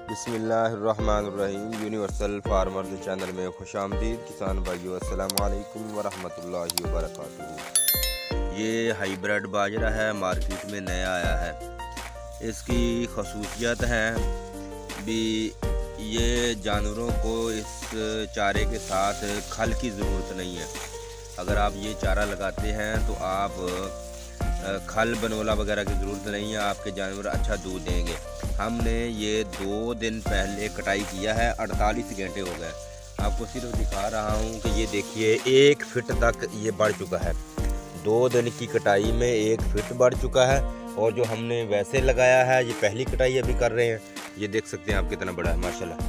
बिस्मिल्लाहिर्रहमानिर्रहीम। Universal farmers channel में खुशामदीद किसान भाइयों, अस्सलाम वालेकुम वरहमतुल्लाहि वबरकातुहू। ये हाइब्रिड बाजरा है, मार्केट में नया आया है। इसकी खसूसियत है भी ये जानवरों को इस चारे के साथ खल की ज़रूरत नहीं है। अगर आप ये चारा लगाते हैं तो आप खल बनोला वगैरह की ज़रूरत नहीं है, आपके जानवर अच्छा दूध देंगे। हमने ये 2 दिन पहले कटाई किया है, 48 घंटे हो गए। आपको सिर्फ दिखा रहा हूँ कि ये देखिए 1 फीट तक ये बढ़ चुका है। 2 दिन की कटाई में 1 फीट बढ़ चुका है। और जो हमने वैसे लगाया है, ये पहली कटाई अभी कर रहे हैं। ये देख सकते हैं आप कितना बड़ा है माशाल्लाह।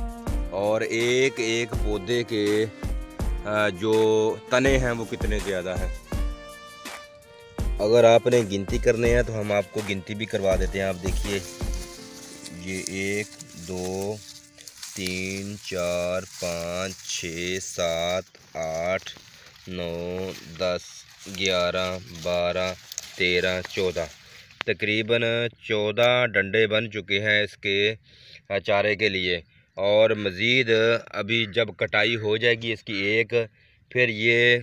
और एक एक पौधे के जो तने हैं वो कितने ज़्यादा हैं। अगर आपने गिनती करने हैं तो हम आपको गिनती भी करवा देते हैं। आप देखिए ये 1 2 3 4 5 6 7 8 9 10 11 12 13 14 तकरीबन 14 डंडे बन चुके हैं इसके चारे के लिए। और मज़ीद अभी जब कटाई हो जाएगी इसकी एक, फिर ये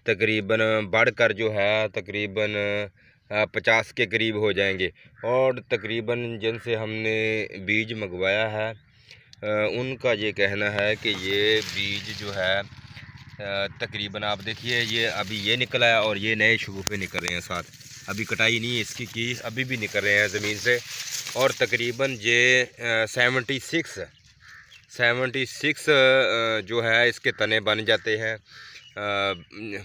तकरीबन बढ़कर जो है तकरीबन 50 के करीब हो जाएंगे। और तकरीबन जिनसे हमने बीज मंगवाया है उनका ये कहना है कि ये बीज जो है तकरीबन आप देखिए ये अभी ये निकला है और ये नए शगुफे निकल रहे हैं साथ। अभी कटाई नहीं है इसकी की, अभी भी निकल रहे हैं ज़मीन से। और तकरीबन ये 76 जो है इसके तने बन जाते हैं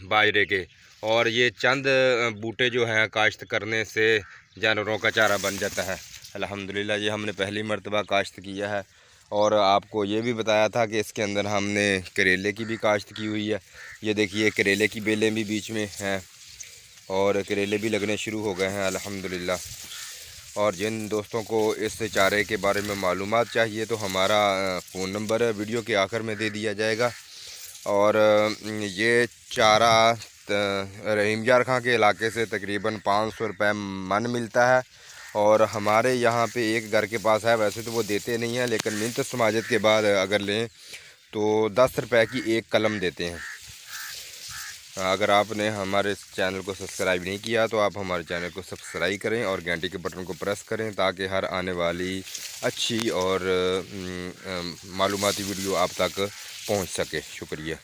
बाजरे के। और ये चंद बूटे जो हैं काश्त करने से जानवरों का चारा बन जाता है। अल्हम्दुलिल्लाह ये हमने पहली मर्तबा काश्त किया है। और आपको ये भी बताया था कि इसके अंदर हमने करेले की भी काश्त की हुई है। ये देखिए करेले की बेलें भी बीच में हैं और करेले भी लगने शुरू हो गए हैं अल्हम्दुलिल्लाह। और जिन दोस्तों को इस चारे के बारे में मालूमात चाहिए तो हमारा फ़ोन नंबर वीडियो के आखिर में दे दिया जाएगा। और ये चारा रहीम यार खां के इलाके से तकरीबन 500 रुपये मन मिलता है। और हमारे यहाँ पे एक घर के पास है, वैसे तो वो देते नहीं हैं लेकिन मिन्नत समाजत के बाद अगर लें तो 10 रुपये की एक कलम देते हैं। अगर आपने हमारे चैनल को सब्सक्राइब नहीं किया तो आप हमारे चैनल को सब्सक्राइब करें और घंटी के बटन को प्रेस करें ताकि हर आने वाली अच्छी और मालूमाती वीडियो आप तक पहुंच सके। शुक्रिया।